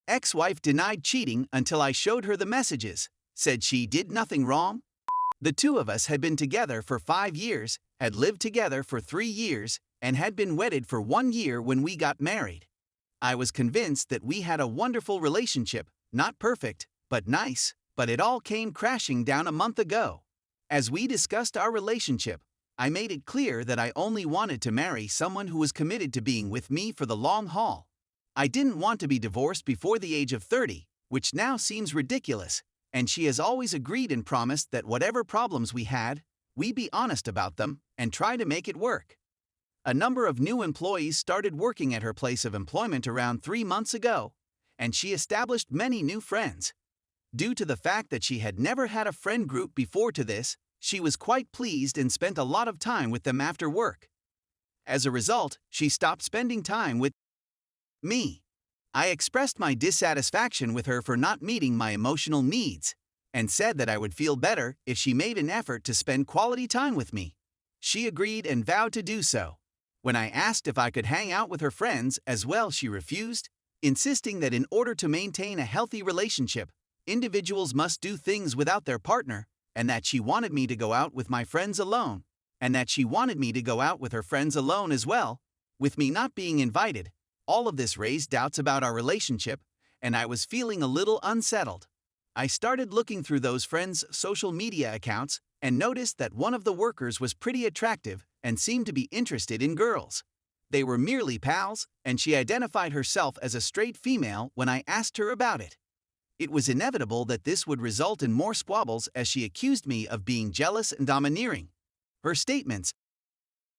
Ex-wife denied cheating until I showed her the messages, said she did nothing wrong. The two of us had been together for 5 years, had lived together for 3 years, and had been wedded for 1 year when we got married. I was convinced that we had a wonderful relationship, not perfect, but nice, but it all came crashing down a month ago. As we discussed our relationship, I made it clear that I only wanted to marry someone who was committed to being with me for the long haul. I didn't want to be divorced before the age of 30, which now seems ridiculous, and she has always agreed and promised that whatever problems we had, we be honest about them and try to make it work. A number of new employees started working at her place of employment around 3 months ago, and she established many new friends. Due to the fact that she had never had a friend group before to this, she was quite pleased and spent a lot of time with them after work. As a result, she stopped spending time with me. I expressed my dissatisfaction with her for not meeting my emotional needs, and said that I would feel better if she made an effort to spend quality time with me. She agreed and vowed to do so. When I asked if I could hang out with her friends as well, she refused, insisting that in order to maintain a healthy relationship, individuals must do things without their partner, and that she wanted me to go out with my friends alone, and that she wanted me to go out with her friends alone as well, with me not being invited. All of this raised doubts about our relationship, and I was feeling a little unsettled. I started looking through those friends' social media accounts and noticed that one of the workers was pretty attractive and seemed to be interested in girls. They were merely pals, and she identified herself as a straight female when I asked her about it. It was inevitable that this would result in more squabbles as she accused me of being jealous and domineering. Her statements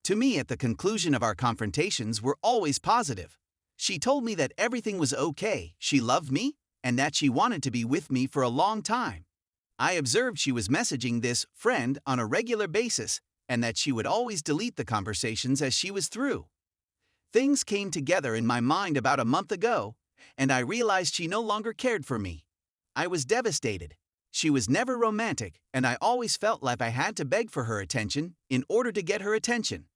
to me at the conclusion of our confrontations were always positive. She told me that everything was okay, she loved me, and that she wanted to be with me for a long time. I observed she was messaging this friend on a regular basis, and that she would always delete the conversations as she was through. Things came together in my mind about a month ago, and I realized she no longer cared for me. I was devastated. She was never romantic, and I always felt like I had to beg for her attention in order to get her attention.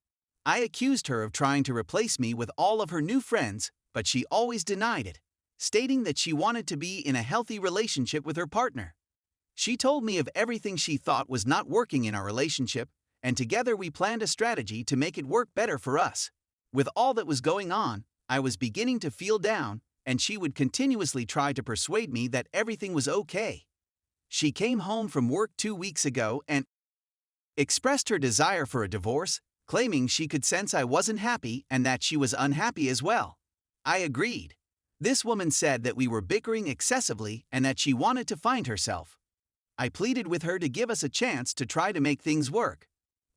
I accused her of trying to replace me with all of her new friends, but she always denied it, stating that she wanted to be in a healthy relationship with her partner. She told me of everything she thought was not working in our relationship, and together we planned a strategy to make it work better for us. With all that was going on, I was beginning to feel down, and she would continuously try to persuade me that everything was okay. She came home from work 2 weeks ago and expressed her desire for a divorce, claiming she could sense I wasn't happy and that she was unhappy as well. I agreed. This woman said that we were bickering excessively and that she wanted to find herself. I pleaded with her to give us a chance to try to make things work,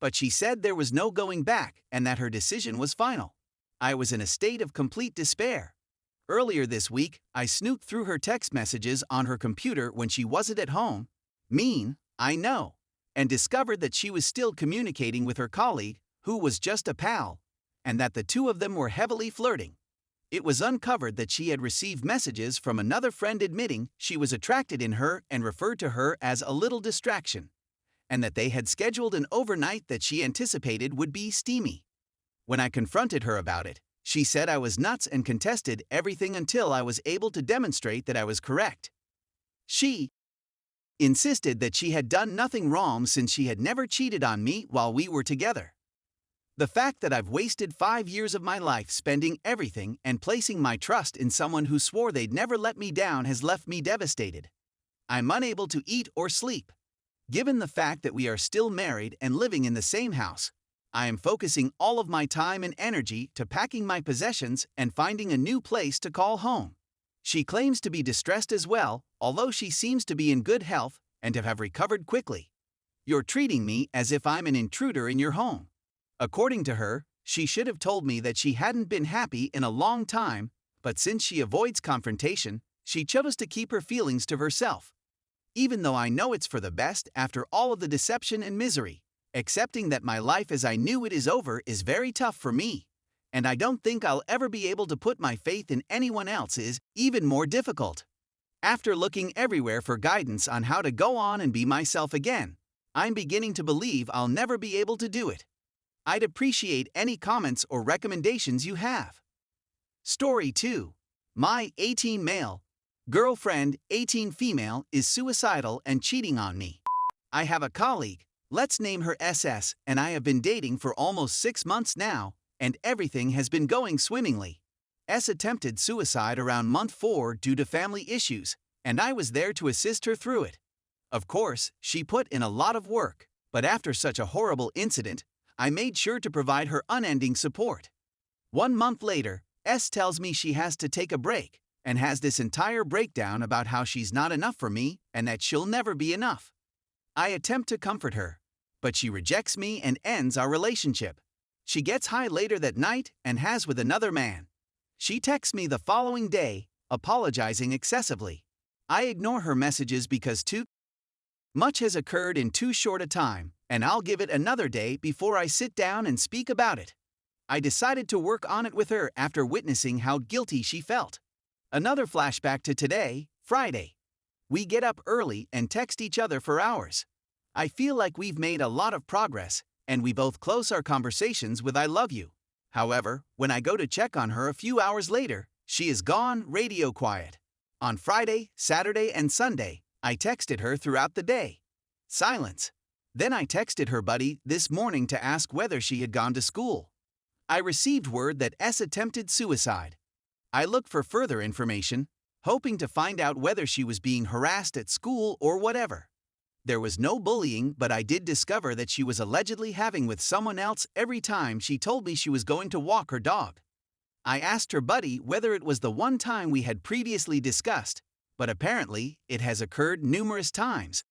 but she said there was no going back and that her decision was final. I was in a state of complete despair. Earlier this week, I snooped through her text messages on her computer when she wasn't at home. Mean, I know. And discovered that she was still communicating with her colleague, who was just a pal, and that the two of them were heavily flirting. It was uncovered that she had received messages from another friend admitting she was attracted in her and referred to her as a little distraction, and that they had scheduled an overnight that she anticipated would be steamy. When I confronted her about it, she said I was nuts and contested everything until I was able to demonstrate that I was correct. She insisted that she had done nothing wrong since she had never cheated on me while we were together. The fact that I've wasted 5 years of my life spending everything and placing my trust in someone who swore they'd never let me down has left me devastated. I'm unable to eat or sleep. Given the fact that we are still married and living in the same house, I am focusing all of my time and energy to packing my possessions and finding a new place to call home. She claims to be distressed as well, although she seems to be in good health and to have recovered quickly. You're treating me as if I'm an intruder in your home. According to her, she should have told me that she hadn't been happy in a long time, but since she avoids confrontation, she chose to keep her feelings to herself. Even though I know it's for the best after all of the deception and misery, accepting that my life as I knew it is over is very tough for me, and I don't think I'll ever be able to put my faith in anyone else is even more difficult. After looking everywhere for guidance on how to go on and be myself again, I'm beginning to believe I'll never be able to do it. I'd appreciate any comments or recommendations you have. Story 2. My 18 male, Girlfriend, 18 female, is suicidal and cheating on me. I have a colleague, let's name her SS, and I have been dating for almost 6 months now, and everything has been going swimmingly. S attempted suicide around month 4 due to family issues, and I was there to assist her through it. Of course, she put in a lot of work, but after such a horrible incident, I made sure to provide her unending support. 1 month later, S tells me she has to take a break, and has this entire breakdown about how she's not enough for me and that she'll never be enough. I attempt to comfort her, but she rejects me and ends our relationship. She gets high later that night and has with another man. She texts me the following day, apologizing excessively. I ignore her messages because too much has occurred in too short a time, and I'll give it another day before I sit down and speak about it. I decided to work on it with her after witnessing how guilty she felt. Another flashback to today, Friday. We get up early and text each other for hours. I feel like we've made a lot of progress, and we both close our conversations with "I love you." However, when I go to check on her a few hours later, she is gone, radio quiet. On Friday, Saturday, and Sunday, I texted her throughout the day. Silence. Then I texted her buddy this morning to ask whether she had gone to school. I received word that S attempted suicide. I looked for further information, hoping to find out whether she was being harassed at school or whatever. There was no bullying, but I did discover that she was allegedly having with someone else every time she told me she was going to walk her dog. I asked her buddy whether it was the one time we had previously discussed, but apparently it has occurred numerous times.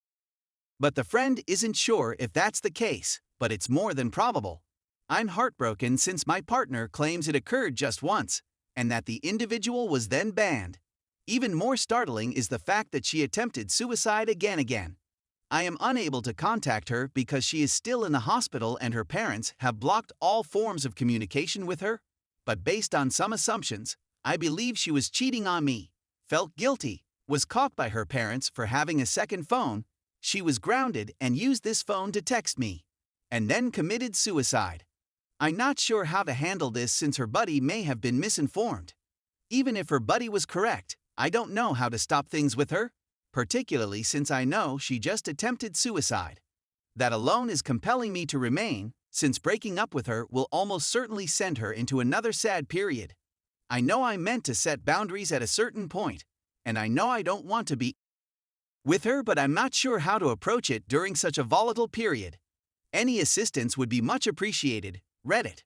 But the friend isn't sure if that's the case, but it's more than probable. I'm heartbroken since my partner claims it occurred just once, and that the individual was then banned. Even more startling is the fact that she attempted suicide again. I am unable to contact her because she is still in the hospital and her parents have blocked all forms of communication with her. But based on some assumptions, I believe she was cheating on me, felt guilty, was caught by her parents for having a second phone, she was grounded and used this phone to text me, and then committed suicide. I'm not sure how to handle this since her buddy may have been misinformed. Even if her buddy was correct, I don't know how to stop things with her, particularly since I know she just attempted suicide. That alone is compelling me to remain, since breaking up with her will almost certainly send her into another sad period. I know I'm meant to set boundaries at a certain point, and I know I don't want to be with her, but I'm not sure how to approach it during such a volatile period. Any assistance would be much appreciated. Reddit.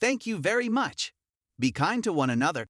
Thank you very much. Be kind to one another.